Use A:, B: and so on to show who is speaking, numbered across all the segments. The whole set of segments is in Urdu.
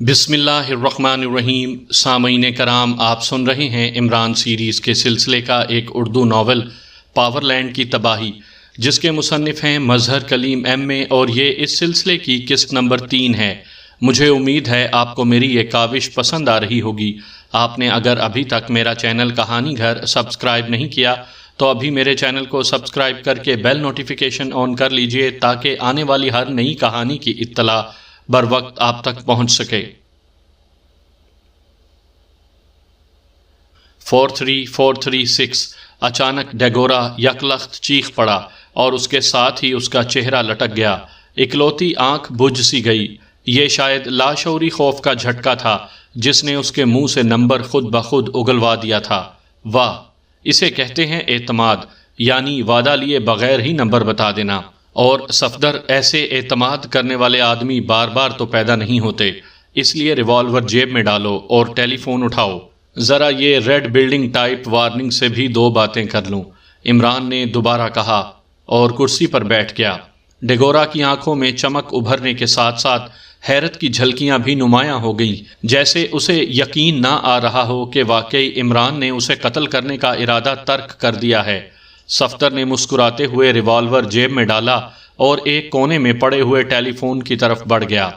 A: بسم اللہ الرحمن الرحیم۔ سامعین کرام، آپ سن رہے ہیں عمران سیریز کے سلسلے کا ایک اردو ناول پاور لینڈ کی تباہی، جس کے مصنف ہیں مظہر کلیم ایم اے، اور یہ اس سلسلے کی قسط نمبر 3 ہے۔ مجھے امید ہے آپ کو میری یہ کاوش پسند آ رہی ہوگی۔ آپ نے اگر ابھی تک میرا چینل کہانی گھر سبسکرائب نہیں کیا تو ابھی میرے چینل کو سبسکرائب کر کے بیل نوٹیفیکیشن آن کر لیجئے، تاکہ آنے والی ہر نئی کہانی کی اطلاع بر وقت آپ تک پہنچ سکے۔ 43436 اچانک ڈیگورا یکلخت چیخ پڑا اور اس کے ساتھ ہی اس کا چہرہ لٹک گیا، اکلوتی آنکھ بجھ سی گئی۔ یہ شاید لاشعوری خوف کا جھٹکا تھا جس نے اس کے منہ سے نمبر خود بخود اگلوا دیا تھا۔ واہ، اسے کہتے ہیں اعتماد، یعنی وعدہ لیے بغیر ہی نمبر بتا دینا۔ اور صفدر، ایسے اعتماد کرنے والے آدمی بار بار تو پیدا نہیں ہوتے، اس لیے ریوالور جیب میں ڈالو اور ٹیلی فون اٹھاؤ۔ ذرا یہ ریڈ بلڈنگ ٹائپ وارننگ سے بھی 2 باتیں کر لوں، عمران نے دوبارہ کہا اور کرسی پر بیٹھ گیا۔ ڈیگورا کی آنکھوں میں چمک ابھرنے کے ساتھ ساتھ حیرت کی جھلکیاں بھی نمایاں ہو گئیں، جیسے اسے یقین نہ آ رہا ہو کہ واقعی عمران نے اسے قتل کرنے کا ارادہ ترک کر دیا ہے۔ صفدر نے مسکراتے ہوئے ریوالور جیب میں ڈالا اور ایک کونے میں پڑے ہوئے ٹیلی فون کی طرف بڑھ گیا۔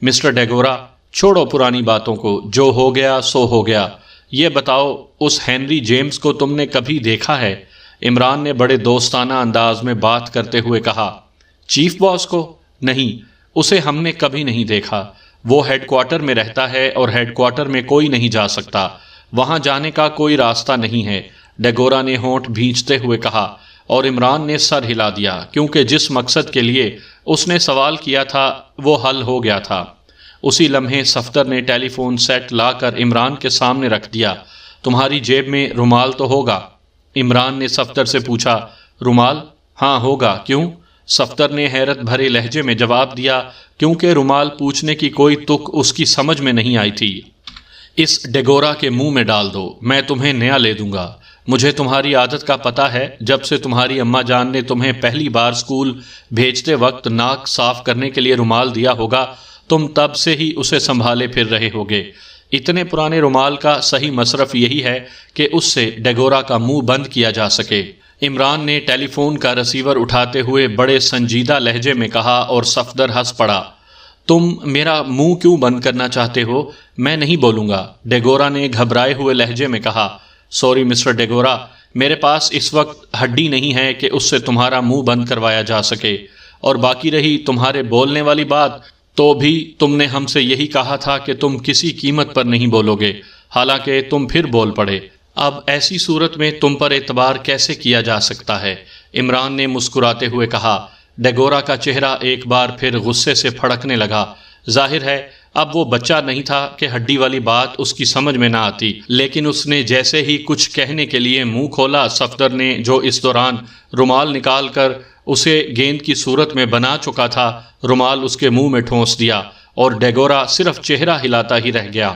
A: مسٹر ڈیگورا، چھوڑو پرانی باتوں کو، جو ہو گیا سو ہو گیا۔ یہ بتاؤ، اس ہنری جیمز کو تم نے کبھی دیکھا ہے؟ عمران نے بڑے دوستانہ انداز میں بات کرتے ہوئے کہا۔ چیف باس کو؟ نہیں، اسے ہم نے کبھی نہیں دیکھا۔ وہ ہیڈ کوارٹر میں رہتا ہے اور ہیڈ کوارٹر میں کوئی نہیں جا سکتا، وہاں جانے کا کوئی راستہ نہیں ہے، ڈیگورا نے ہونٹ بھینچتے ہوئے کہا، اور عمران نے سر ہلا دیا، کیونکہ جس مقصد کے لیے اس نے سوال کیا تھا وہ حل ہو گیا تھا۔ اسی لمحے صفدر نے ٹیلی فون سیٹ لا کر عمران کے سامنے رکھ دیا۔ تمہاری جیب میں رومال تو ہوگا؟ عمران نے صفدر سے پوچھا۔ رومال؟ ہاں ہوگا، کیوں؟ صفدر نے حیرت بھرے لہجے میں جواب دیا، کیونکہ رومال پوچھنے کی کوئی تک اس کی سمجھ میں نہیں آئی تھی۔ اس ڈیگورا کے منہ میں ڈال دو، میں تمہیں نیا لے دوں گا۔ مجھے تمہاری عادت کا پتہ ہے، جب سے تمہاری اماں جان نے تمہیں پہلی بار اسکول بھیجتے وقت ناک صاف کرنے کے لیے رومال دیا ہوگا، تم تب سے ہی اسے سنبھالے پھر رہے ہوگے۔ اتنے پرانے رومال کا صحیح مصرف یہی ہے کہ اس سے ڈیگورا کا منہ بند کیا جا سکے۔ عمران نے ٹیلی فون کا ریسیور اٹھاتے ہوئے بڑے سنجیدہ لہجے میں کہا، اور صفدر ہنس پڑا۔ تم میرا منہ کیوں بند کرنا چاہتے ہو؟ میں نہیں بولوں گا، ڈیگورا نے گھبرائے ہوئے لہجے میں کہا۔ سوری مسٹر ڈیگورا، میرے پاس اس وقت ہڈی نہیں ہے کہ اس سے تمہارا منہ بند کروایا جا سکے، اور باقی رہی تمہارے بولنے والی بات، تو بھی تم نے ہم سے یہی کہا تھا کہ تم کسی قیمت پر نہیں بولو گے، حالانکہ تم پھر بول پڑے۔ اب ایسی صورت میں تم پر اعتبار کیسے کیا جا سکتا ہے؟ عمران نے مسکراتے ہوئے کہا۔ ڈیگورا کا چہرہ ایک بار پھر غصے سے پھڑکنے لگا۔ ظاہر ہے اب وہ بچہ نہیں تھا کہ ہڈی والی بات اس کی سمجھ میں نہ آتی، لیکن اس نے جیسے ہی کچھ کہنے کے لیے منہ کھولا، صفدر نے جو اس دوران رومال نکال کر اسے گیند کی صورت میں بنا چکا تھا، رومال اس کے منہ میں ٹھونس دیا، اور ڈیگورا صرف چہرہ ہلاتا ہی رہ گیا۔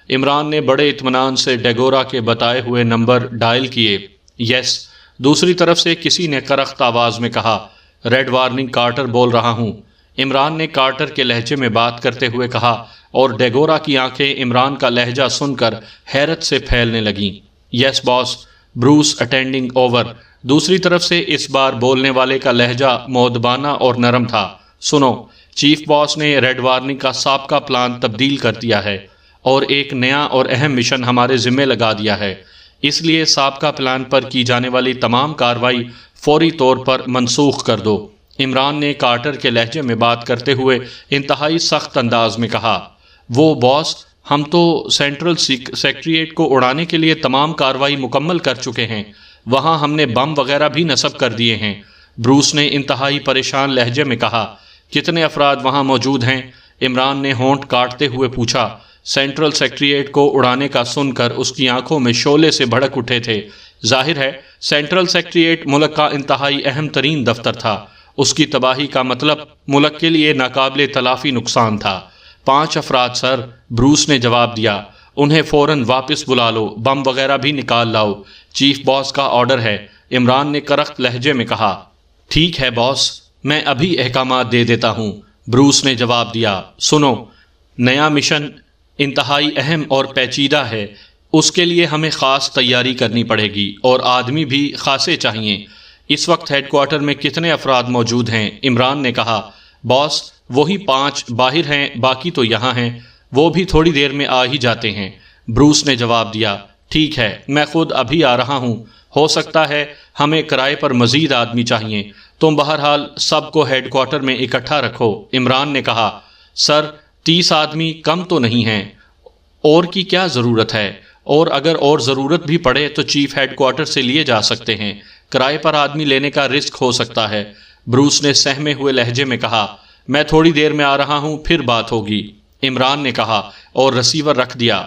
A: عمران نے بڑے اطمینان سے ڈیگورا کے بتائے ہوئے نمبر ڈائل کیے۔ یس، دوسری طرف سے کسی نے کرخت آواز میں کہا۔ ریڈ وارننگ کارٹر بول رہا ہوں، عمران نے کارٹر کے لہجے میں بات کرتے ہوئے کہا، اور ڈیگورا کی آنکھیں عمران کا لہجہ سن کر حیرت سے پھیلنے لگیں۔ یس باس، بروس اٹینڈنگ اوور۔ دوسری طرف سے اس بار بولنے والے کا لہجہ مؤدبانہ اور نرم تھا۔ سنو، چیف باس نے ریڈ وارننگ کا سابقہ پلان تبدیل کر دیا ہے اور ایک نیا اور اہم مشن ہمارے ذمہ لگا دیا ہے، اس لیے سابقہ پلان پر کی جانے والی تمام کارروائی فوری طور پر منسوخ کر دو۔ عمران نے کارٹر کے لہجے میں بات کرتے ہوئے انتہائی سخت انداز میں کہا۔ وہ باس، ہم تو سینٹرل سیکریٹریٹ کو اڑانے کے لیے تمام کارروائی مکمل کر چکے ہیں، وہاں ہم نے بم وغیرہ بھی نصب کر دیے ہیں، بروس نے انتہائی پریشان لہجے میں کہا۔ کتنے افراد وہاں موجود ہیں؟ عمران نے ہونٹ کاٹتے ہوئے پوچھا۔ سینٹرل سیکریٹریٹ کو اڑانے کا سن کر اس کی آنکھوں میں شعلے سے بھڑک اٹھے تھے۔ ظاہر ہے سینٹرل سیکریٹریٹ ملک کا انتہائی اہم ترین دفتر تھا، اس کی تباہی کا مطلب ملک کے لیے ناقابل تلافی نقصان تھا۔ 5 افراد سر، بروس نے جواب دیا۔ انہیں فوراً واپس بلا لو، بم وغیرہ بھی نکال لاؤ، چیف باس کا آرڈر ہے، عمران نے کرخت لہجے میں کہا۔ ٹھیک ہے باس، میں ابھی احکامات دے دیتا ہوں، بروس نے جواب دیا۔ سنو، نیا مشن انتہائی اہم اور پیچیدہ ہے، اس کے لیے ہمیں خاص تیاری کرنی پڑے گی اور آدمی بھی خاصے چاہیے۔ اس وقت ہیڈ کوارٹر میں کتنے افراد موجود ہیں؟ عمران نے کہا۔ باس، وہی 5 باہر ہیں، باقی تو یہاں ہیں، وہ بھی تھوڑی دیر میں آ ہی جاتے ہیں، بروس نے جواب دیا۔ ٹھیک ہے، میں خود ابھی آ رہا ہوں، ہو سکتا ہے ہمیں کرائے پر مزید آدمی چاہیے، تم بہرحال سب کو ہیڈ کوارٹر میں اکٹھا رکھو۔ عمران نے کہا۔ سر، 30 آدمی کم تو نہیں ہیں، اور کی کیا ضرورت ہے؟ اور اگر اور ضرورت بھی پڑے تو چیف ہیڈ کوارٹر سے لیے جا سکتے ہیں، کرائے پر آدمی لینے کا رسک ہو سکتا ہے، بروس نے سہمے ہوئے لہجے میں کہا۔ میں تھوڑی دیر میں آ رہا ہوں، پھر بات ہوگی، عمران نے کہا اور رسیور رکھ دیا۔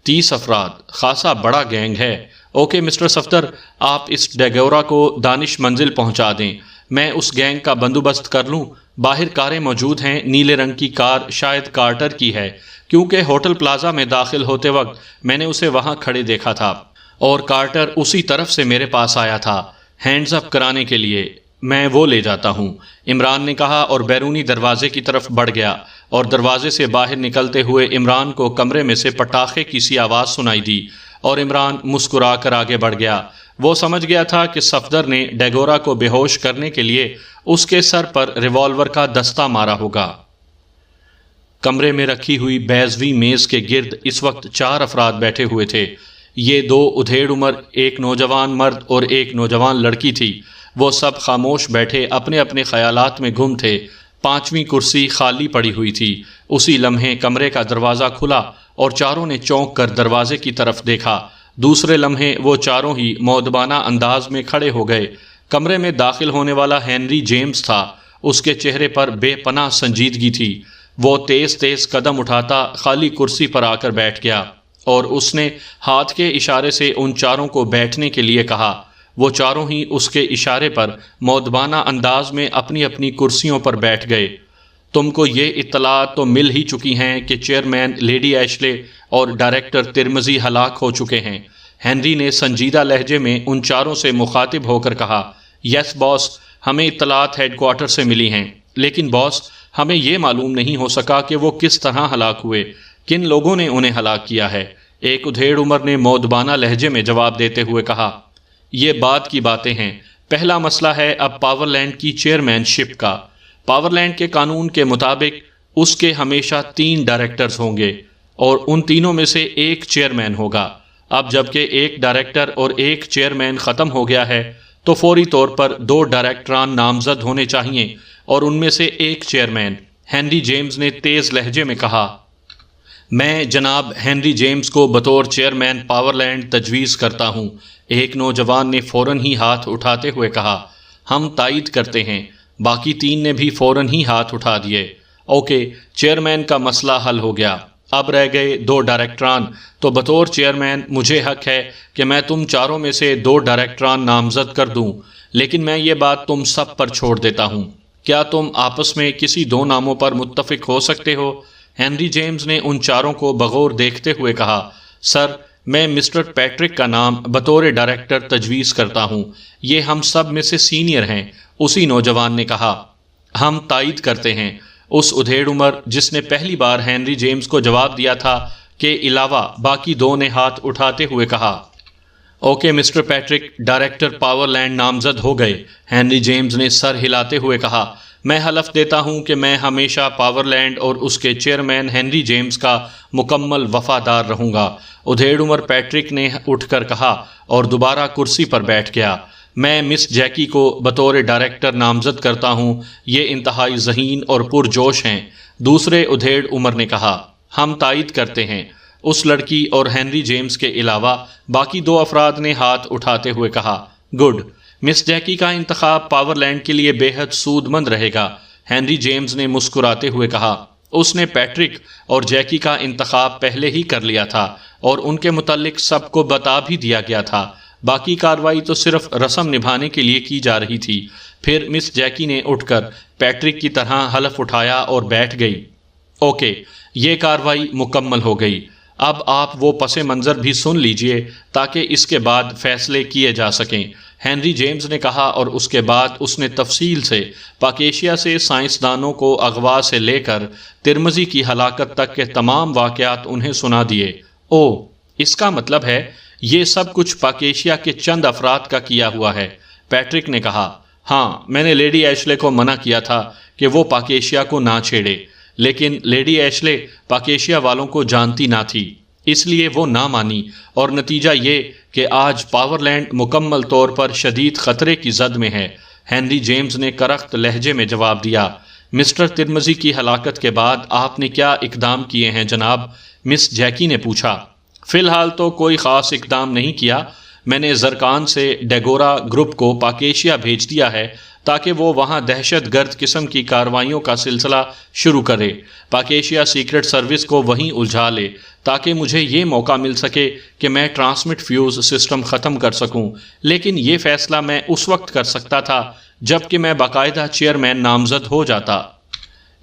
A: 30 افراد، خاصا بڑا گینگ ہے۔ اوکے مسٹر صفدر، آپ اس ڈیگورا کو دانش منزل پہنچا دیں، میں اس گینگ کا بندوبست کر لوں۔ باہر کاریں موجود ہیں، نیلے رنگ کی کار شاید کارٹر کی ہے، کیونکہ ہوٹل پلازا میں داخل ہوتے وقت میں نے اسے وہاں کھڑے دیکھا تھا، اور کارٹر اسی طرف سے میرے پاس آیا تھا ہینڈز اپ کرانے کے لیے، میں وہ لے جاتا ہوں، عمران نے کہا اور بیرونی دروازے کی طرف بڑھ گیا، اور دروازے سے باہر نکلتے ہوئے عمران کو کمرے میں سے پٹاخے کی سی آواز سنائی دی، اور عمران مسکرا کر آگے بڑھ گیا۔ وہ سمجھ گیا تھا کہ صفدر نے ڈیگورا کو بے ہوش کرنے کے لیے اس کے سر پر ریوالور کا دستہ مارا ہوگا۔ کمرے میں رکھی ہوئی بیضوی میز کے گرد اس وقت 4 افراد بیٹھے ہوئے تھے۔ یہ 2 ادھیڑ عمر، ایک نوجوان مرد اور ایک نوجوان لڑکی تھی۔ وہ سب خاموش بیٹھے اپنے اپنے خیالات میں گم تھے۔ 5ویں کرسی خالی پڑی ہوئی تھی۔ اسی لمحے کمرے کا دروازہ کھلا اور چاروں نے چونک کر دروازے کی طرف دیکھا۔ دوسرے لمحے وہ چاروں ہی مؤدبانہ انداز میں کھڑے ہو گئے۔ کمرے میں داخل ہونے والا ہنری جیمز تھا۔ اس کے چہرے پر بے پناہ سنجیدگی تھی۔ وہ تیز تیز قدم اٹھاتا خالی کرسی پر آ کر بیٹھ گیا، اور اس نے ہاتھ کے اشارے سے ان چاروں کو بیٹھنے کے لیے کہا۔ وہ چاروں ہی اس کے اشارے پر مؤدبانہ انداز میں اپنی اپنی کرسیوں پر بیٹھ گئے۔ تم کو یہ اطلاعات تو مل ہی چکی ہیں کہ چیئرمین لیڈی ایشلے اور ڈائریکٹر ترمزی ہلاک ہو چکے ہیں، ہنری نے سنجیدہ لہجے میں ان چاروں سے مخاطب ہو کر کہا۔ یس باس، ہمیں اطلاعات ہیڈ کوارٹر سے ملی ہیں، لیکن باس، ہمیں یہ معلوم نہیں ہو سکا کہ وہ کس طرح ہلاک ہوئے، کن لوگوں نے انہیں ہلاک کیا ہے، ایک ادھیڑ عمر نے مؤدبانہ لہجے میں جواب دیتے ہوئے کہا۔ یہ بعد کی باتیں ہیں، پہلا مسئلہ ہے اب پاور لینڈ کی چیئرمین شپ کا۔ پاور لینڈ کے قانون کے مطابق اس کے ہمیشہ 3 ڈائریکٹرز ہوں گے، اور ان تینوں میں سے ایک چیئرمین ہوگا۔ اب جبکہ ایک ڈائریکٹر اور ایک چیئرمین ختم ہو گیا ہے، تو فوری طور پر 2 ڈائریکٹران نامزد ہونے چاہیے، اور ان میں سے ایک چیئرمین، ہنری جیمز نے تیز لہجے میں کہا۔ میں جناب ہنری جیمز کو بطور چیئرمین پاور لینڈ تجویز کرتا ہوں، ایک نوجوان نے فوراً ہی ہاتھ اٹھاتے ہوئے کہا۔ ہم تائید کرتے ہیں، باقی 3 نے بھی فوراً ہی ہاتھ اٹھا دیے۔ اوکے، چیئرمین کا مسئلہ حل ہو گیا، اب رہ گئے 2 ڈائریکٹران، تو بطور چیئرمین مجھے حق ہے کہ میں تم چاروں میں سے 2 ڈائریکٹران نامزد کر دوں، لیکن میں یہ بات تم سب پر چھوڑ دیتا ہوں۔ کیا تم آپس میں کسی 2 ناموں پر متفق ہو سکتے ہو؟ ہنری جیمز نے ان چاروں کو بغور دیکھتے ہوئے کہا۔ سر، میں مسٹر پیٹرک کا نام بطور ڈائریکٹر تجویز کرتا ہوں، یہ ہم سب میں سے سینئر ہیں، اسی نوجوان نے کہا۔ ہم تائید کرتے ہیں، اس ادھیڑ عمر جس نے پہلی بار ہنری جیمز کو جواب دیا تھا کے علاوہ باقی 2 نے ہاتھ اٹھاتے ہوئے کہا۔ Okay mister Patrick, director power land نامزد ہو گئے، ہنری جیمز نے سر ہلاتے ہوئے کہا۔ میں حلف دیتا ہوں کہ میں ہمیشہ پاور لینڈ اور اس کے چیئرمین ہنری جیمز کا مکمل وفادار رہوں گا، ادھیڑ عمر پیٹرک نے اٹھ کر کہا اور دوبارہ کرسی پر بیٹھ گیا۔ میں مس جیکی کو بطور ڈائریکٹر نامزد کرتا ہوں، یہ انتہائی ذہین اور پرجوش ہیں، دوسرے ادھیڑ عمر نے کہا۔ ہم تائید کرتے ہیں، اس لڑکی اور ہنری جیمز کے علاوہ باقی 2 افراد نے ہاتھ اٹھاتے ہوئے کہا۔ گڈ، مس جیکی کا انتخاب پاور لینڈ کے لیے بے حد سود مند رہے گا، ہنری جیمز نے مسکراتے ہوئے کہا۔ اس نے پیٹرک اور جیکی کا انتخاب پہلے ہی کر لیا تھا اور ان کے متعلق سب کو بتا بھی دیا گیا تھا، باقی کارروائی تو صرف رسم نبھانے کے لیے کی جا رہی تھی۔ پھر مس جیکی نے اٹھ کر پیٹرک کی طرح حلف اٹھایا اور بیٹھ گئی۔ اوکے، یہ کارروائی مکمل ہو گئی، اب آپ وہ پس منظر بھی سن لیجئے تاکہ اس کے بعد فیصلے کیے جا سکیں۔ ہنری جیمز نے کہا، اور اس کے بعد اس نے تفصیل سے پاکیشیا سے سائنسدانوں کو اغوا سے لے کر ترمزی کی ہلاکت تک کے تمام واقعات انہیں سنا دیے۔ او، اس کا مطلب ہے یہ سب کچھ پاکیشیا کے چند افراد کا کیا ہوا ہے؟ پیٹرک نے کہا، ہاں، میں نے لیڈی ایشلے کو منع کیا تھا کہ وہ پاکیشیا کو نہ چھیڑے، لیکن لیڈی ایشلے پاکیشیا والوں کو جانتی نہ تھی، اس لیے وہ نہ مانی، اور نتیجہ یہ کہ آج پاور لینڈ مکمل طور پر شدید خطرے کی زد میں ہے۔ ہنری جیمز نے کرخت لہجے میں جواب دیا۔ مسٹر ترمزی کی ہلاکت کے بعد آپ نے کیا اقدام کیے ہیں جناب؟ مس جیکی نے پوچھا۔ فی الحال تو کوئی خاص اقدام نہیں کیا، میں نے زرکان سے ڈیگورا گروپ کو پاکیشیا بھیج دیا ہے تاکہ وہ وہاں دہشت گرد قسم کی کارروائیوں کا سلسلہ شروع کرے، پاکیشیا سیکرٹ سروس کو وہیں الجھا لے تاکہ مجھے یہ موقع مل سکے کہ میں ٹرانسمٹ فیوز سسٹم ختم کر سکوں، لیکن یہ فیصلہ میں اس وقت کر سکتا تھا جب کہ میں باقاعدہ چیئرمین نامزد ہو جاتا،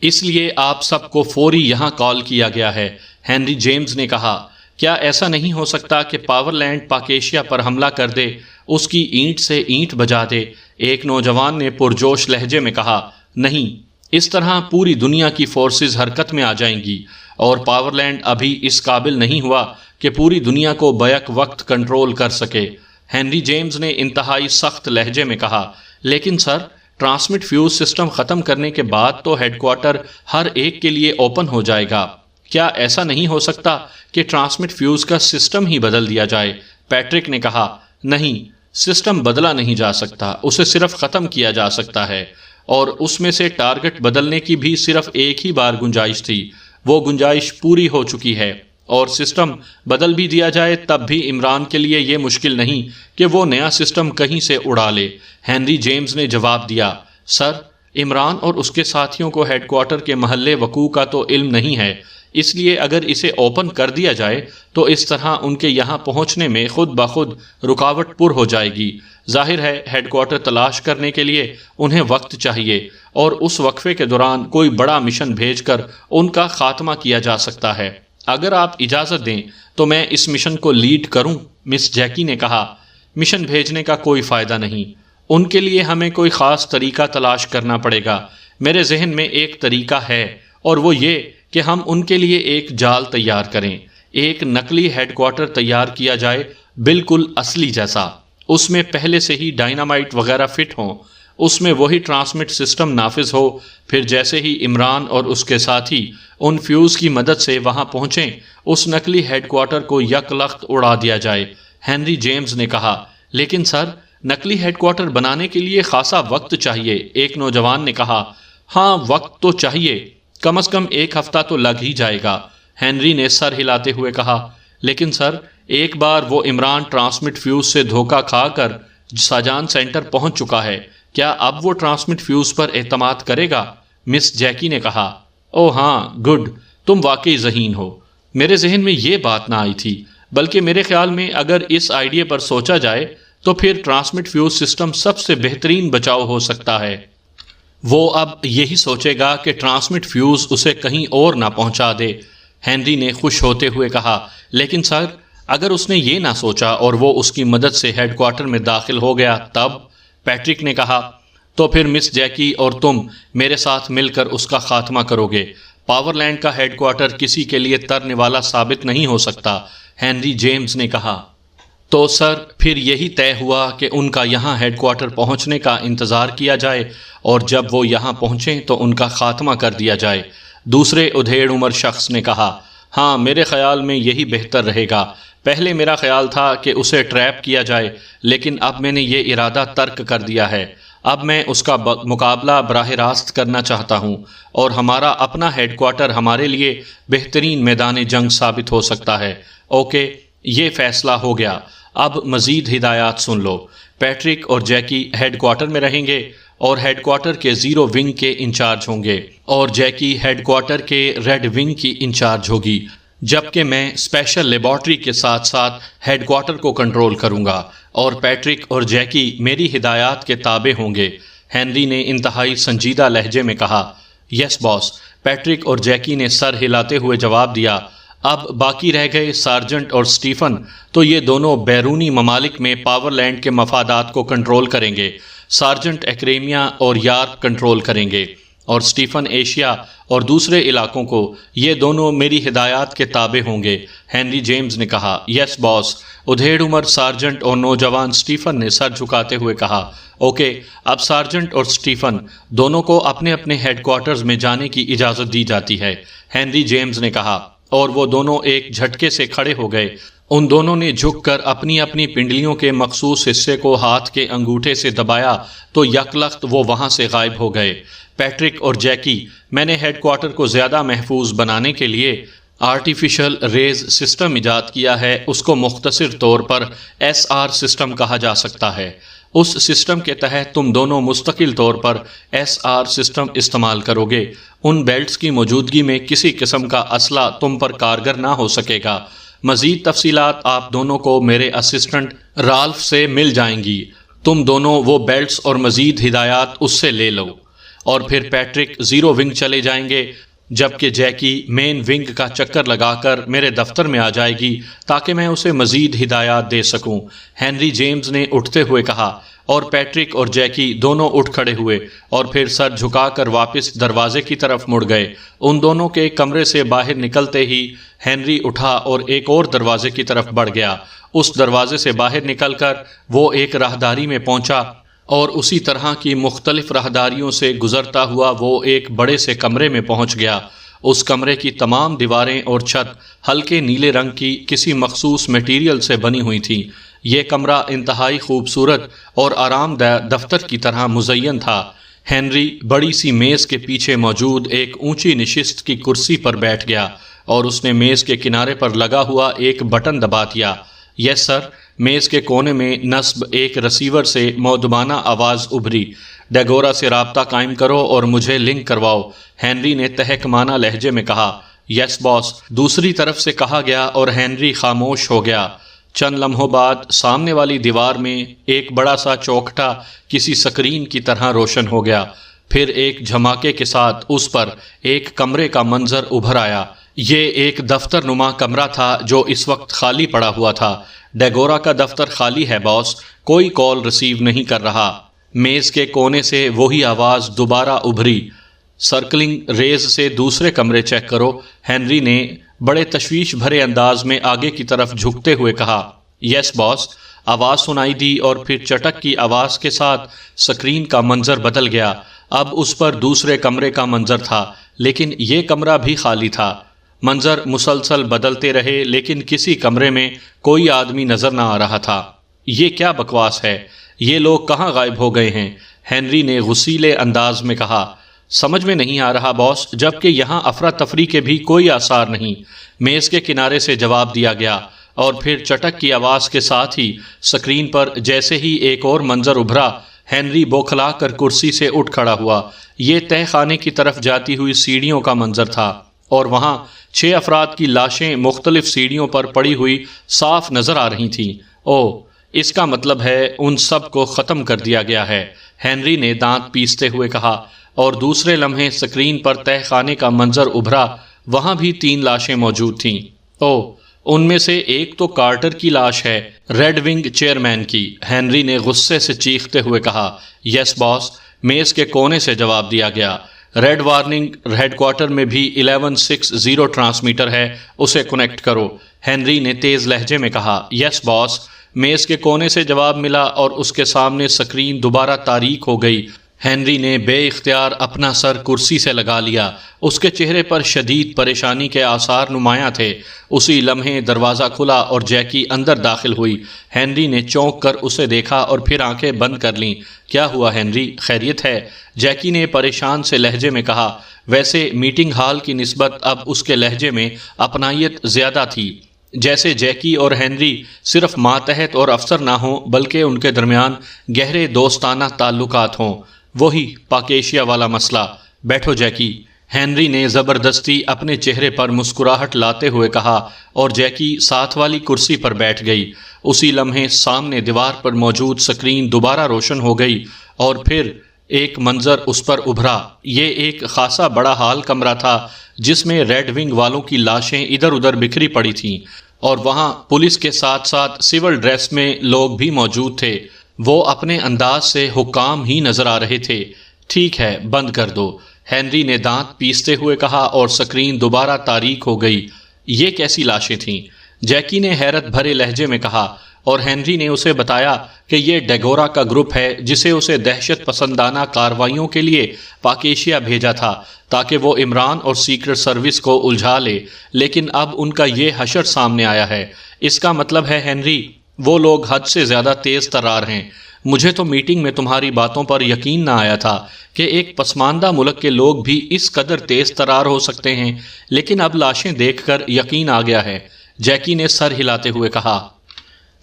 A: اس لیے آپ سب کو فوری یہاں کال کیا گیا ہے۔ ہنری جیمز نے کہا، کیا ایسا نہیں ہو سکتا کہ پاور لینڈ پاکیشیا پر حملہ کر دے، اس کی اینٹ سے اینٹ بجا دے؟ ایک نوجوان نے پرجوش لہجے میں کہا، نہیں، اس طرح پوری دنیا کی فورسز حرکت میں آ جائیں گی، اور پاور لینڈ ابھی اس قابل نہیں ہوا کہ پوری دنیا کو بیک وقت کنٹرول کر سکے۔ ہنری جیمز نے انتہائی سخت لہجے میں کہا، لیکن سر، ٹرانسمٹ فیوز سسٹم ختم کرنے کے بعد تو ہیڈ کوارٹر ہر ایک کے لیے اوپن ہو جائے گا، کیا ایسا نہیں ہو سکتا کہ ٹرانسمٹ فیوز کا سسٹم ہی بدل دیا جائے؟ پیٹرک نے کہا، نہیں، سسٹم بدلا نہیں جا سکتا، اسے صرف ختم کیا جا سکتا ہے، اور اس میں سے ٹارگٹ بدلنے کی بھی صرف ایک ہی بار گنجائش تھی، وہ گنجائش پوری ہو چکی ہے، اور سسٹم بدل بھی دیا جائے تب بھی عمران کے لیے یہ مشکل نہیں کہ وہ نیا سسٹم کہیں سے اڑا لے۔ ہنری جیمز نے جواب دیا، سر، عمران اور اس کے ساتھیوں کو ہیڈ کوارٹر کے محل وقوع کا تو علم نہیں ہے، اس لیے اگر اسے اوپن کر دیا جائے تو اس طرح ان کے یہاں پہنچنے میں خود بخود رکاوٹ پر ہو جائے گی۔ ظاہر ہے ہیڈ کوارٹر تلاش کرنے کے لیے انہیں وقت چاہیے، اور اس وقفے کے دوران کوئی بڑا مشن بھیج کر ان کا خاتمہ کیا جا سکتا ہے۔ اگر آپ اجازت دیں تو میں اس مشن کو لیڈ کروں، مس جیکی نے کہا۔ مشن بھیجنے کا کوئی فائدہ نہیں، ان کے لیے ہمیں کوئی خاص طریقہ تلاش کرنا پڑے گا۔ میرے ذہن میں ایک طریقہ ہے، اور وہ یہ کہ ہم ان کے لیے ایک جال تیار کریں، ایک نقلی ہیڈ کوارٹر تیار کیا جائے، بالکل اصلی جیسا، اس میں پہلے سے ہی ڈائنامائٹ وغیرہ فٹ ہوں، اس میں وہی ٹرانسمٹ سسٹم نافذ ہو، پھر جیسے ہی عمران اور اس کے ساتھی ان فیوز کی مدد سے وہاں پہنچیں، اس نقلی ہیڈ کوارٹر کو یک لخت اڑا دیا جائے۔ ہنری جیمز نے کہا، لیکن سر، نقلی ہیڈ کوارٹر بنانے کے لیے خاصا وقت چاہیے، ایک نوجوان نے کہا۔ ہاں، وقت تو چاہیے، کم از کم ایک ہفتہ تو لگ ہی جائے گا، ہنری نے سر ہلاتے ہوئے کہا۔ لیکن سر، ایک بار وہ عمران ٹرانسمٹ فیوز سے دھوکہ کھا کر ساجان سینٹر پہنچ چکا ہے، کیا اب وہ ٹرانسمٹ فیوز پر اعتماد کرے گا؟ مس جیکی نے کہا۔ او ہاں، گڈ، تم واقعی ذہین ہو، میرے ذہن میں یہ بات نہ آئی تھی، بلکہ میرے خیال میں اگر اس آئیڈیا پر سوچا جائے تو پھر ٹرانسمٹ فیوز سسٹم سب سے بہترین بچاؤ ہو سکتا ہے۔ وہ اب یہی سوچے گا کہ ٹرانسمٹ فیوز اسے کہیں اور نہ پہنچا دے، ہنری نے خوش ہوتے ہوئے کہا۔ لیکن سر، اگر اس نے یہ نہ سوچا اور وہ اس کی مدد سے ہیڈ کوارٹر میں داخل ہو گیا تب؟ پیٹرک نے کہا، تو پھر مس جیکی اور تم میرے ساتھ مل کر اس کا خاتمہ کرو گے۔ پاور لینڈ کا ہیڈ کوارٹر کسی کے لیے ترنے والا ثابت نہیں ہو سکتا، ہنری جیمز نے کہا۔ تو سر، پھر یہی طے ہوا کہ ان کا یہاں ہیڈ کوارٹر پہنچنے کا انتظار کیا جائے، اور جب وہ یہاں پہنچیں تو ان کا خاتمہ کر دیا جائے۔ دوسرے ادھیڑ عمر شخص نے کہا، ہاں، میرے خیال میں یہی بہتر رہے گا۔ پہلے میرا خیال تھا کہ اسے ٹریپ کیا جائے، لیکن اب میں نے یہ ارادہ ترک کر دیا ہے۔ اب میں اس کا مقابلہ براہ راست کرنا چاہتا ہوں، اور ہمارا اپنا ہیڈ کوارٹر ہمارے لیے بہترین میدان جنگ ثابت ہو سکتا ہے۔ اوکے، یہ فیصلہ ہو گیا، اب مزید ہدایات سن لو۔ پیٹرک اور جیکی ہیڈ کوارٹر میں رہیں گے اور ہیڈ کوارٹر کے زیرو ونگ کے انچارج ہوں گے، اور جیکی ہیڈ کوارٹر کے ریڈ ونگ کی انچارج ہوگی، جبکہ میں اسپیشل لیبارٹری کے ساتھ ساتھ ہیڈ کوارٹر کو کنٹرول کروں گا، اور پیٹرک اور جیکی میری ہدایات کے تابع ہوں گے۔ ہنری نے انتہائی سنجیدہ لہجے میں کہا۔ یس باس، پیٹرک اور جیکی نے سر ہلاتے ہوئے جواب دیا۔ اب باقی رہ گئے سارجنٹ اور سٹیفن، تو یہ دونوں بیرونی ممالک میں پاور لینڈ کے مفادات کو کنٹرول کریں گے۔ سارجنٹ ایکریمیا اور یارک کنٹرول کریں گے اور سٹیفن ایشیا اور دوسرے علاقوں کو۔ یہ دونوں میری ہدایات کے تابع ہوں گے، ہنری جیمز نے کہا۔ یس باس، ادھیڑ عمر سارجنٹ اور نوجوان سٹیفن نے سر جھکاتے ہوئے کہا۔ اوکے، اب سارجنٹ اور سٹیفن دونوں کو اپنے اپنے ہیڈ کوارٹرز میں جانے کی اجازت دی جاتی ہے، ہنری جیمز نے کہا، اور وہ دونوں ایک جھٹکے سے کھڑے ہو گئے۔ ان دونوں نے جھک کر اپنی اپنی پنڈلیوں کے مخصوص حصے کو ہاتھ کے انگوٹھے سے دبایا تو یکلخت وہ وہاں سے غائب ہو گئے۔ پیٹرک اور جیکی، میں نے ہیڈ کوارٹر کو زیادہ محفوظ بنانے کے لیے آرٹیفیشل ریز سسٹم ایجاد کیا ہے۔ اس کو مختصر طور پر SR سسٹم کہا جا سکتا ہے۔ اس سسٹم کے تحت تم دونوں مستقل طور پر SR سسٹم استعمال کرو گے۔ ان بیلٹس کی موجودگی میں کسی قسم کا اسلحہ تم پر کارگر نہ ہو سکے گا۔ مزید تفصیلات آپ دونوں کو میرے اسسٹنٹ رالف سے مل جائیں گی۔ تم دونوں وہ بیلٹس اور مزید ہدایات اس سے لے لو، اور پھر پیٹرک زیرو ونگ چلے جائیں گے، جبکہ جیکی مین ونگ کا چکر لگا کر میرے دفتر میں آ جائے گی تاکہ میں اسے مزید ہدایات دے سکوں، ہنری جیمز نے اٹھتے ہوئے کہا۔ اور پیٹرک اور جیکی دونوں اٹھ کھڑے ہوئے اور پھر سر جھکا کر واپس دروازے کی طرف مڑ گئے۔ ان دونوں کے کمرے سے باہر نکلتے ہی ہنری اٹھا اور ایک اور دروازے کی طرف بڑھ گیا۔ اس دروازے سے باہر نکل کر وہ ایک راہداری میں پہنچا اور اسی طرح کی مختلف راہداریوں سے گزرتا ہوا وہ ایک بڑے سے کمرے میں پہنچ گیا۔ اس کمرے کی تمام دیواریں اور چھت ہلکے نیلے رنگ کی کسی مخصوص میٹیریل سے بنی ہوئی تھیں۔ یہ کمرہ انتہائی خوبصورت اور آرام دہ دفتر کی طرح مزین تھا۔ ہنری بڑی سی میز کے پیچھے موجود ایک اونچی نشست کی کرسی پر بیٹھ گیا اور اس نے میز کے کنارے پر لگا ہوا ایک بٹن دبا دیا۔ یس سر، میز کے کونے میں نصب ایک رسیور سے مودبانہ آواز ابھری۔ ڈیگورا سے رابطہ قائم کرو اور مجھے لنک کرواؤ، ہنری نے تہکمانہ لہجے میں کہا۔ یس باس، دوسری طرف سے کہا گیا اور ہنری خاموش ہو گیا۔ چند لمحوں بعد سامنے والی دیوار میں ایک بڑا سا چوکھٹا کسی سکرین کی طرح روشن ہو گیا۔ پھر ایک جھماکے کے ساتھ اس پر ایک کمرے کا منظر ابھر آیا۔ یہ ایک دفتر نما کمرہ تھا جو اس وقت خالی پڑا ہوا تھا۔ ڈیگورا کا دفتر خالی ہے باس، کوئی کال ریسیو نہیں کر رہا۔ میز کے کونے سے وہی آواز دوبارہ ابھری۔ سرکلنگ ریز سے دوسرے کمرے چیک کرو، ہنری نے بڑے تشویش بھرے انداز میں آگے کی طرف جھکتے ہوئے کہا۔ یس باس، آواز سنائی دی اور پھر چٹک کی آواز کے ساتھ سکرین کا منظر بدل گیا۔ اب اس پر دوسرے کمرے کا منظر تھا، لیکن یہ کمرہ بھی خالی تھا۔ منظر مسلسل بدلتے رہے لیکن کسی کمرے میں کوئی آدمی نظر نہ آ رہا تھا۔ یہ کیا بکواس ہے؟ یہ لوگ کہاں غائب ہو گئے ہیں؟ ہنری نے غصیلے انداز میں کہا۔ سمجھ میں نہیں آ رہا باس، جبکہ یہاں افراتفری کے بھی کوئی آثار نہیں، میز کے کنارے سے جواب دیا گیا، اور پھر چٹک کی آواز کے ساتھ ہی سکرین پر جیسے ہی ایک اور منظر ابھرا، ہنری بوکھلا کر کرسی سے اٹھ کھڑا ہوا۔ یہ تہہ خانے کی طرف جاتی ہوئی سیڑھیوں کا منظر تھا، اور وہاں 6 افراد کی لاشیں مختلف سیڑھیوں پر پڑی ہوئی صاف نظر آ رہی تھیں۔ اوہ، اس کا مطلب ہے ان سب کو ختم کر دیا گیا ہے، ہنری نے دانت پیستے ہوئے کہا، اور دوسرے لمحے سکرین پر تہہ خانے کا منظر ابھرا، وہاں بھی 3 لاشیں موجود تھیں۔ اوہ، ان میں سے ایک تو کارٹر کی لاش ہے، ریڈ ونگ چیئرمین کی، ہنری نے غصے سے چیختے ہوئے کہا۔ یس باس، میز کے کونے سے جواب دیا گیا۔ ریڈ وارننگ ہیڈ کوارٹر میں بھی 1160 ٹرانسمیٹر ہے، اسے کنیکٹ کرو، ہنری نے تیز لہجے میں کہا۔ یس باس، میز کے کونے سے جواب ملا اور اس کے سامنے سکرین دوبارہ تاریک ہو گئی۔ ہنری نے بے اختیار اپنا سر کرسی سے لگا لیا، اس کے چہرے پر شدید پریشانی کے آثار نمایاں تھے۔ اسی لمحے دروازہ کھلا اور جیکی اندر داخل ہوئی۔ ہنری نے چونک کر اسے دیکھا اور پھر آنکھیں بند کر لیں۔ کیا ہوا ہنری، خیریت ہے؟ جیکی نے پریشان سے لہجے میں کہا۔ ویسے میٹنگ ہال کی نسبت اب اس کے لہجے میں اپنائیت زیادہ تھی، جیسے جیکی اور ہنری صرف ماتحت اور افسر نہ ہوں بلکہ ان کے درمیان گہرے دوستانہ تعلقات ہوں۔ وہی پاکیشیا والا مسئلہ۔ بیٹھو جیکی، ہنری نے زبردستی اپنے چہرے پر مسکراہٹ لاتے ہوئے کہا، اور جیکی ساتھ والی کرسی پر بیٹھ گئی۔ اسی لمحے سامنے دیوار پر موجود سکرین دوبارہ روشن ہو گئی اور پھر ایک منظر اس پر ابھرا۔ یہ ایک خاصا بڑا ہال کمرہ تھا جس میں ریڈ ونگ والوں کی لاشیں ادھر ادھر بکھری پڑی تھیں، اور وہاں پولیس کے ساتھ ساتھ سول ڈریس میں لوگ بھی موجود تھے۔ وہ اپنے انداز سے حکام ہی نظر آ رہے تھے۔ ٹھیک ہے، بند کر دو، ہنری نے دانت پیستے ہوئے کہا، اور سکرین دوبارہ تاریک ہو گئی۔ یہ کیسی لاشیں تھیں؟ جیکی نے حیرت بھرے لہجے میں کہا، اور ہنری نے اسے بتایا کہ یہ ڈیگورا کا گروپ ہے جسے اسے دہشت پسندانہ کارروائیوں کے لیے پاکیشیا بھیجا تھا تاکہ وہ عمران اور سیکرٹ سروس کو الجھا لے، لیکن اب ان کا یہ حشر سامنے آیا ہے۔ اس کا مطلب ہے ہنری، وہ لوگ حد سے زیادہ تیز ترار ہیں۔ مجھے تو میٹنگ میں تمہاری باتوں پر یقین نہ آیا تھا کہ ایک پسماندہ ملک کے لوگ بھی اس قدر تیز ترار ہو سکتے ہیں، لیکن اب لاشیں دیکھ کر یقین آ گیا ہے۔ جیکی نے سر ہلاتے ہوئے کہا،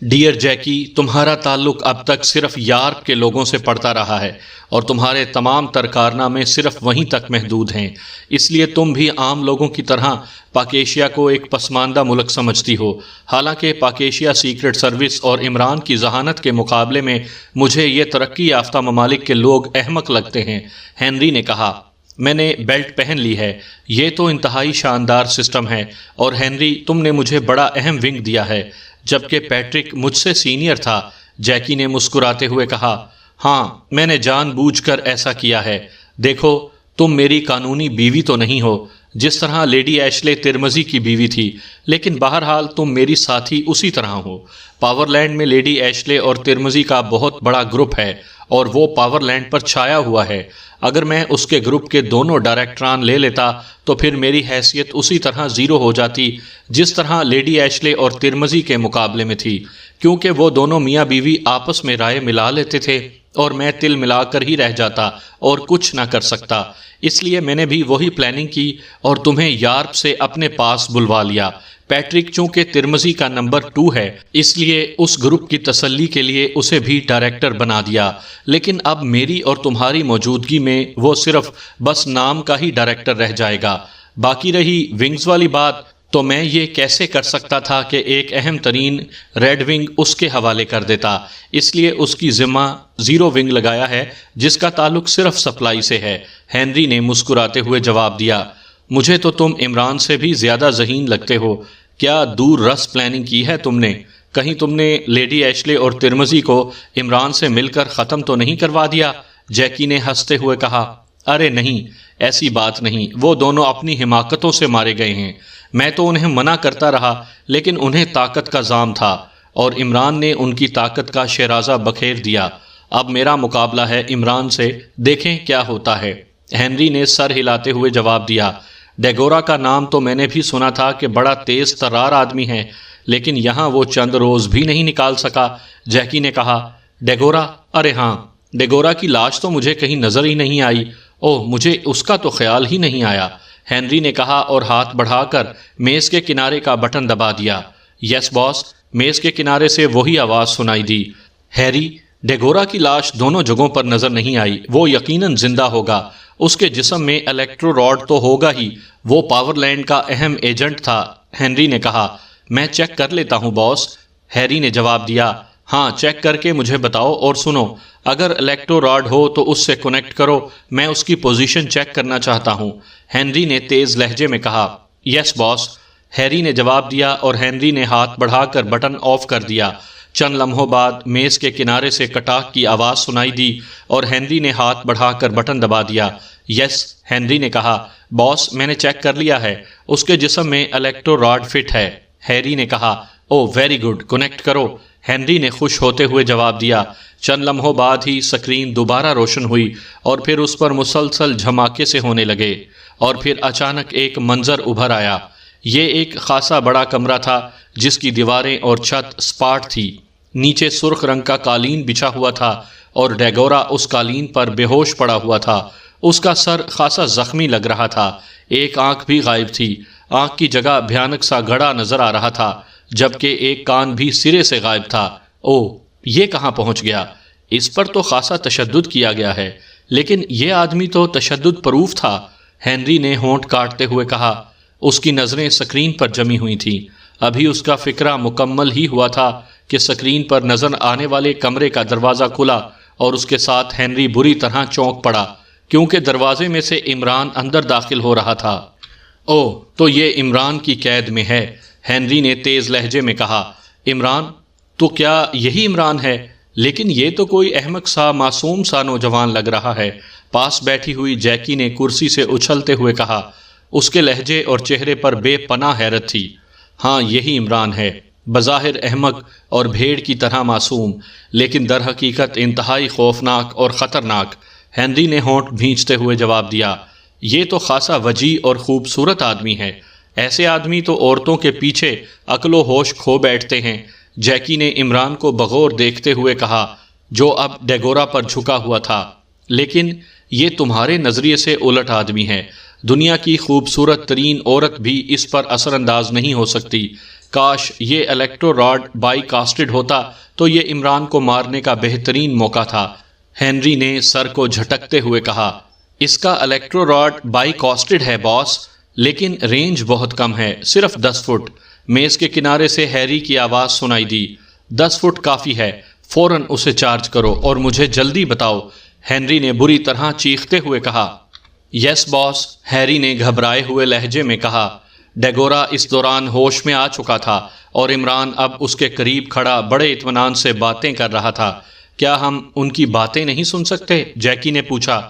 A: ڈیئر جیکی، تمہارا تعلق اب تک صرف یارپ کے لوگوں سے پڑتا رہا ہے، اور تمہارے تمام تر کارنامے صرف وہیں تک محدود ہیں، اس لیے تم بھی عام لوگوں کی طرح پاکیشیا کو ایک پسماندہ ملک سمجھتی ہو۔ حالانکہ پاکیشیا سیکرٹ سروس اور عمران کی ذہانت کے مقابلے میں مجھے یہ ترقی یافتہ ممالک کے لوگ احمق لگتے ہیں۔ ہنری نے کہا، میں نے بیلٹ پہن لی ہے، یہ تو انتہائی شاندار سسٹم ہے، اور ہنری، تم نے مجھے بڑا اہم ونگ دیا ہے، جبکہ پیٹرک مجھ سے سینئر تھا۔ جیکی نے مسکراتے ہوئے کہا، ہاں، میں نے جان بوجھ کر ایسا کیا ہے۔ دیکھو، تم میری قانونی بیوی تو نہیں ہو، جس طرح لیڈی ایشلے ترمزی کی بیوی تھی، لیکن بہرحال تم میری ساتھی اسی طرح ہو۔ پاور لینڈ میں لیڈی ایشلے اور ترمزی کا بہت بڑا گروپ ہے، اور وہ پاور لینڈ پر چھایا ہوا ہے۔ اگر میں اس کے گروپ کے دونوں ڈائریکٹران لے لیتا تو پھر میری حیثیت اسی طرح زیرو ہو جاتی جس طرح لیڈی ایشلے اور ترمزی کے مقابلے میں تھی، کیونکہ وہ دونوں میاں بیوی آپس میں رائے ملا لیتے تھے، اور میں تل ملا کر ہی رہ جاتا اور کچھ نہ کر سکتا۔ اس لیے میں نے بھی وہی پلاننگ کی اور تمہیں یارپ سے اپنے پاس بلوا لیا۔ پیٹرک چونکہ ترمزی کا نمبر 2 ہے، اس لیے اس گروپ کی تسلی کے لیے اسے بھی ڈائریکٹر بنا دیا، لیکن اب میری اور تمہاری موجودگی میں وہ صرف بس نام کا ہی ڈائریکٹر رہ جائے گا۔ باقی رہی ونگز والی بات، تو میں یہ کیسے کر سکتا تھا کہ ایک اہم ترین ریڈ ونگ اس کے حوالے کر دیتا، اس لیے اس کی ذمہ زیرو ونگ لگایا ہے جس کا تعلق صرف سپلائی سے ہے۔ ہنری نے مسکراتے ہوئے جواب دیا، مجھے تو تم عمران سے بھی زیادہ ذہین لگتے ہو۔ کیا دور رس پلاننگ کی ہے تم نے؟ کہیں تم نے لیڈی ایشلے اور ترمزی کو عمران سے مل کر ختم تو نہیں کروا دیا؟ جیکی نے ہنستے ہوئے کہا، ارے نہیں، ایسی بات نہیں، وہ دونوں اپنی حماقتوں سے مارے گئے ہیں۔ میں تو انہیں منع کرتا رہا، لیکن انہیں طاقت کا زام تھا، اور عمران نے ان کی طاقت کا شیرازہ بکھیر دیا۔ اب میرا مقابلہ ہے عمران سے، دیکھیں کیا ہوتا ہے۔ ہنری نے سر ہلاتے ہوئے جواب دیا، ڈیگورا کا نام تو میں نے بھی سنا تھا کہ بڑا تیز ترار آدمی ہے، لیکن یہاں وہ چند روز بھی نہیں نکال سکا۔ جیکی نے کہا، ڈیگورا؟ ارے ہاں، ڈیگورا کی لاش تو مجھے کہیں نظر ہی نہیں آئی۔ اوہ، مجھے اس کا تو خیال ہی نہیں آیا، ہنری نے کہا، اور ہاتھ بڑھا کر میز کے کنارے کا بٹن دبا دیا۔ یس باس، میز کے کنارے سے وہی آواز سنائی دی، ہیری، ڈیگورا کی لاش دونوں جگہوں پر نظر نہیں آئی، وہ یقیناً زندہ ہوگا، اس کے جسم میں الیکٹرو راڈ تو ہوگا ہی، وہ پاور لینڈ کا اہم ایجنٹ تھا۔ ہنری نے کہا، میں چیک کر لیتا ہوں باس۔ ہیری نے جواب دیا، ہاں، چیک کر کے مجھے بتاؤ، اور سنو، اگر الیکٹرو راڈ ہو تو اس سے کنیکٹ کرو، میں اس کی پوزیشن چیک کرنا چاہتا ہوں۔ ہنری نے تیز لہجے میں کہا، یس باس۔ ہیری نے جواب دیا، اور ہنری نے ہاتھ بڑھا کر بٹن آف کر دیا۔ چند لمحوں بعد میز کے کنارے سے کٹاک کی آواز سنائی دی، اور ہنری نے ہاتھ بڑھا کر بٹن دبا دیا۔ یس، ہنری نے کہا، باس، میں نے چیک کر لیا ہے، اس کے جسم میں الیکٹرو راڈ فٹ ہے۔ ہیری نے کہا، او ویری گڈ، کنیکٹ کرو۔ ہنری نے خوش ہوتے ہوئے جواب دیا۔ چند لمحوں بعد ہی سکرین دوبارہ روشن ہوئی، اور پھر اس پر مسلسل جھماکے سے ہونے لگے، اور پھر اچانک ایک منظر ابھر آیا۔ یہ ایک خاصا بڑا کمرہ تھا جس کی دیواریں اور چھت سپاٹ تھی۔ نیچے سرخ رنگ کا قالین بچھا ہوا تھا، اور ڈیگورا اس قالین پر بے ہوش پڑا ہوا تھا۔ اس کا سر خاصا زخمی لگ رہا تھا، ایک آنکھ بھی غائب تھی، آنکھ کی جگہ بھیانک سا گڑھا نظر آ رہا تھا، جبکہ ایک کان بھی سرے سے غائب تھا۔ او، یہ کہاں پہنچ گیا؟ اس پر تو خاصا تشدد کیا گیا ہے، لیکن یہ آدمی تو تشدد پروف تھا، ہنری نے ہونٹ کاٹتے ہوئے کہا۔ اس کی نظریں سکرین پر جمی ہوئی تھیں، ابھی اس کا فکرہ مکمل ہی ہوا تھا کہ سکرین پر نظر آنے والے کمرے کا دروازہ کھلا، اور اس کے ساتھ ہنری بری طرح چونک پڑا کیونکہ دروازے میں سے عمران اندر داخل ہو رہا تھا۔ او تو یہ عمران کی قید میں ہے، ہنری نے تیز لہجے میں کہا۔ عمران؟ تو کیا یہی عمران ہے؟ لیکن یہ تو کوئی احمق سا معصوم سا نوجوان لگ رہا ہے، پاس بیٹھی ہوئی جیکی نے کرسی سے اچھلتے ہوئے کہا۔ اس کے لہجے اور چہرے پر بے پناہ حیرت تھی۔ ہاں یہی عمران ہے، بظاہر احمق اور بھیڑ کی طرح معصوم، لیکن در حقیقت انتہائی خوفناک اور خطرناک، ہنری نے ہونٹ بھینچتے ہوئے جواب دیا۔ یہ تو خاصا وجیح اور خوبصورت آدمی ہے، ایسے آدمی تو عورتوں کے پیچھے عقل و ہوش کھو بیٹھتے ہیں، جیکی نے عمران کو بغور دیکھتے ہوئے کہا جو اب ڈیگورا پر جھکا ہوا تھا۔ لیکن یہ تمہارے نظریے سے الٹ آدمی ہے، دنیا کی خوبصورت ترین عورت بھی اس پر اثر انداز نہیں ہو سکتی۔ کاش یہ الیکٹرو راڈ بائی کاسٹڈ ہوتا تو یہ عمران کو مارنے کا بہترین موقع تھا، ہنری نے سر کو جھٹکتے ہوئے کہا۔ اس کا الیکٹرو راڈ بائی کاسٹڈ ہے باس، لیکن رینج بہت کم ہے، صرف 10 فٹ۔ میز کے کنارے سے ہیری کی آواز سنائی دی۔ 10 فٹ کافی ہے، فوراً اسے چارج کرو اور مجھے جلدی بتاؤ، ہنری نے بری طرح چیختے ہوئے کہا۔ یس باس، ہیری نے گھبرائے ہوئے لہجے میں کہا۔ ڈیگورا اس دوران ہوش میں آ چکا تھا اور عمران اب اس کے قریب کھڑا بڑے اطمینان سے باتیں کر رہا تھا۔ کیا ہم ان کی باتیں نہیں سن سکتے؟ جیکی نے پوچھا۔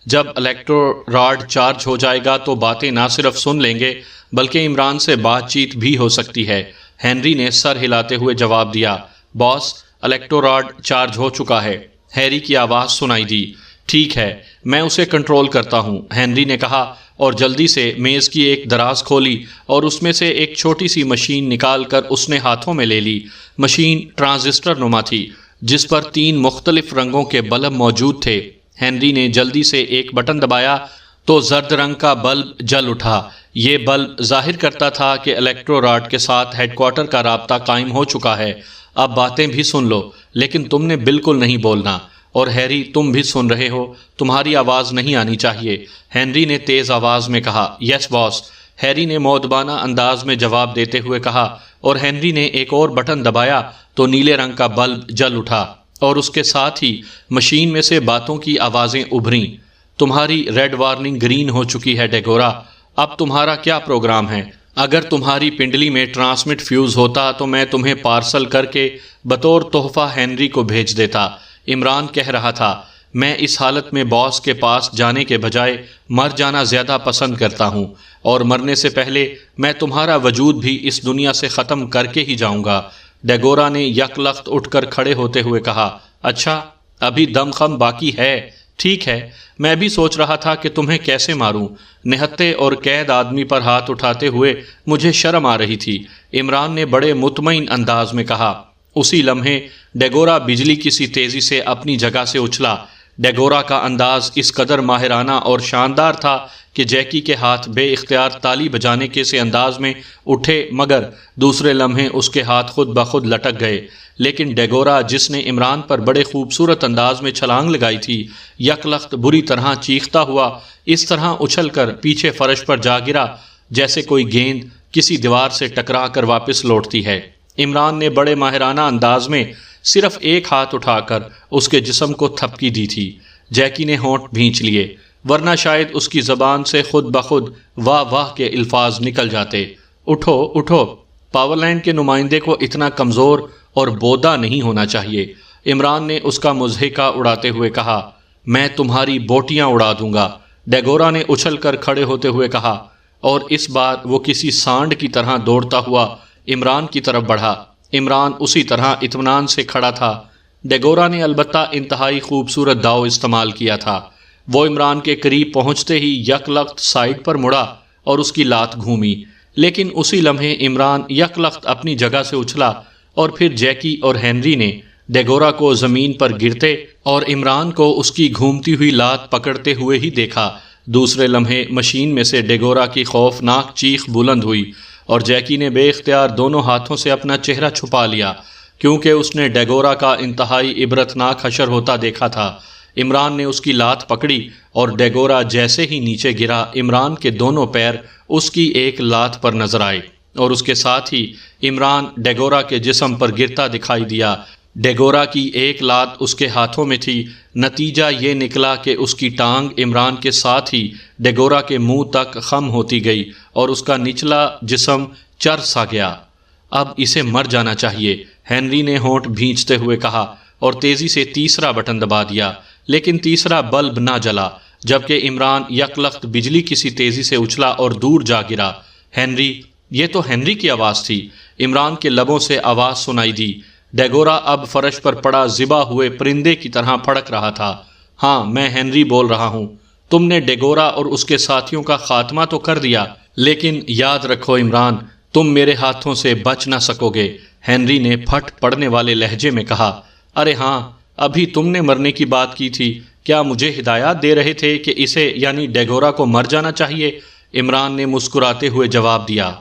A: جب الیکٹرو راڈ چارج ہو جائے گا تو باتیں نہ صرف سن لیں گے بلکہ عمران سے بات چیت بھی ہو سکتی ہے، ہنری نے سر ہلاتے ہوئے جواب دیا۔ باس، الیکٹرو راڈ چارج ہو چکا ہے، ہیری کی آواز سنائی دی۔ ٹھیک ہے، میں اسے کنٹرول کرتا ہوں، ہنری نے کہا اور جلدی سے میز کی ایک دراز کھولی اور اس میں سے ایک چھوٹی سی مشین نکال کر اس نے ہاتھوں میں لے لی۔ مشین ٹرانزسٹر نما تھی جس پر 3 مختلف رنگوں کے بلب موجود تھے۔ ہنری نے جلدی سے ایک بٹن دبایا تو زرد رنگ کا بلب جل اٹھا۔ یہ بلب ظاہر کرتا تھا کہ الیکٹرو راڈ کے ساتھ ہیڈ کوارٹر کا رابطہ قائم ہو چکا ہے۔ اب باتیں بھی سن لو، لیکن تم نے بالکل نہیں بولنا، اور ہیری تم بھی سن رہے ہو، تمہاری آواز نہیں آنی چاہیے، ہنری نے تیز آواز میں کہا۔ یس باس، ہیری نے مؤدبانہ انداز میں جواب دیتے ہوئے کہا، اور ہنری نے ایک اور بٹن دبایا تو نیلے رنگ کا بلب جل اٹھا اور اس کے ساتھ ہی مشین میں سے باتوں کی آوازیں ابھریں۔ تمہاری ریڈ وارننگ گرین ہو چکی ہے ڈیگورا، اب تمہارا کیا پروگرام ہے؟ اگر تمہاری پنڈلی میں ٹرانسمٹ فیوز ہوتا تو میں تمہیں پارسل کر کے بطور تحفہ ہنری کو بھیج دیتا، عمران کہہ رہا تھا۔ میں اس حالت میں باس کے پاس جانے کے بجائے مر جانا زیادہ پسند کرتا ہوں، اور مرنے سے پہلے میں تمہارا وجود بھی اس دنیا سے ختم کر کے ہی جاؤں گا۔ ڈیگورا نے یک لخت اٹھ کر کھڑے ہوتے ہوئے کہا۔ اچھا، ابھی دم خم باقی ہے، ٹھیک ہے، میں بھی سوچ رہا تھا کہ تمہیں کیسے ماروں، نہتے اور قید آدمی پر ہاتھ اٹھاتے ہوئے مجھے شرم آ رہی تھی، عمران نے بڑے مطمئن انداز میں کہا۔ اسی لمحے ڈیگورا بجلی کی سی تیزی سے اپنی جگہ سے اچھلا۔ ڈیگورا کا انداز اس قدر ماہرانہ اور شاندار تھا کہ جیکی کے ہاتھ بے اختیار تالی بجانے کے سے انداز میں اٹھے، مگر دوسرے لمحے اس کے ہاتھ خود بخود لٹک گئے۔ لیکن ڈیگورا، جس نے عمران پر بڑے خوبصورت انداز میں چھلانگ لگائی تھی، یک لخت بری طرح چیختا ہوا اس طرح اچھل کر پیچھے فرش پر جا گرا جیسے کوئی گیند کسی دیوار سے ٹکرا کر واپس لوٹتی ہے۔ عمران نے بڑے ماہرانہ انداز میں صرف ایک ہاتھ اٹھا کر اس کے جسم کو تھپکی دی تھی۔ جیکی نے ہونٹ بھینچ لیے، ورنہ شاید اس کی زبان سے خود بخود واہ واہ کے الفاظ نکل جاتے۔ اٹھو اٹھو، پاور لینڈ کے نمائندے کو اتنا کمزور اور بودا نہیں ہونا چاہیے، عمران نے اس کا مضحکہ اڑاتے ہوئے کہا۔ میں تمہاری بوٹیاں اڑا دوں گا، ڈیگورا نے اچھل کر کھڑے ہوتے ہوئے کہا، اور اس بار وہ کسی سانڈ کی طرح دوڑتا ہوا عمران کی طرف بڑھا۔ عمران اسی طرح اطمینان سے کھڑا تھا۔ ڈیگورا نے البتہ انتہائی خوبصورت داؤ استعمال کیا تھا۔ وہ عمران کے قریب پہنچتے ہی یک لخت سائڈ پر مڑا اور اس کی لات گھومی، لیکن اسی لمحے عمران یک لخت اپنی جگہ سے اچھلا، اور پھر جیکی اور ہنری نے ڈیگورا کو زمین پر گرتے اور عمران کو اس کی گھومتی ہوئی لات پکڑتے ہوئے ہی دیکھا۔ دوسرے لمحے مشین میں سے ڈیگورا کی خوفناک چیخ بلند ہوئی اور جیکی نے بے اختیار دونوں ہاتھوں سے اپنا چہرہ چھپا لیا، کیونکہ اس نے ڈیگورا کا انتہائی عبرتناک حشر ہوتا دیکھا تھا۔ عمران نے اس کی لات پکڑی اور ڈیگورا جیسے ہی نیچے گرا، عمران کے دونوں پیر اس کی ایک لات پر نظر آئے، اور اس کے ساتھ ہی عمران ڈیگورا کے جسم پر گرتا دکھائی دیا۔ ڈیگورا کی ایک لات اس کے ہاتھوں میں تھی۔ نتیجہ یہ نکلا کہ اس کی ٹانگ عمران کے ساتھ ہی ڈیگورا کے منہ تک خم ہوتی گئی اور اس کا نچلا جسم چر سا گیا۔ اب اسے مر جانا چاہیے، ہنری نے ہونٹ بھینچتے ہوئے کہا اور تیزی سے تیسرا بٹن دبا دیا، لیکن تیسرا بلب نہ جلا، جبکہ عمران یکلخت بجلی کسی تیزی سے اچھلا اور دور جا گرا۔ ہنری، یہ تو ہنری کی آواز تھی۔ عمران کے لبوں سے آواز سنائی دی۔ ڈیگورا اب فرش پر پڑا ذبح ہوئے پرندے کی طرح پھڑک رہا تھا۔ ہاں، میں ہنری بول رہا ہوں۔ تم نے ڈیگورا اور اس کے ساتھیوں کا خاتمہ تو کر دیا، لیکن یاد رکھو عمران، تم میرے ہاتھوں سے بچ نہ سکو گے۔ ہنری نے پھٹ پڑنے والے لہجے میں کہا۔ ارے ہاں، ابھی تم نے مرنے کی بات کی تھی، کیا مجھے ہدایات دے رہے تھے کہ اسے یعنی ڈیگورا کو مر جانا چاہیے؟ عمران نے مسکراتے ہوئے جواب دیا۔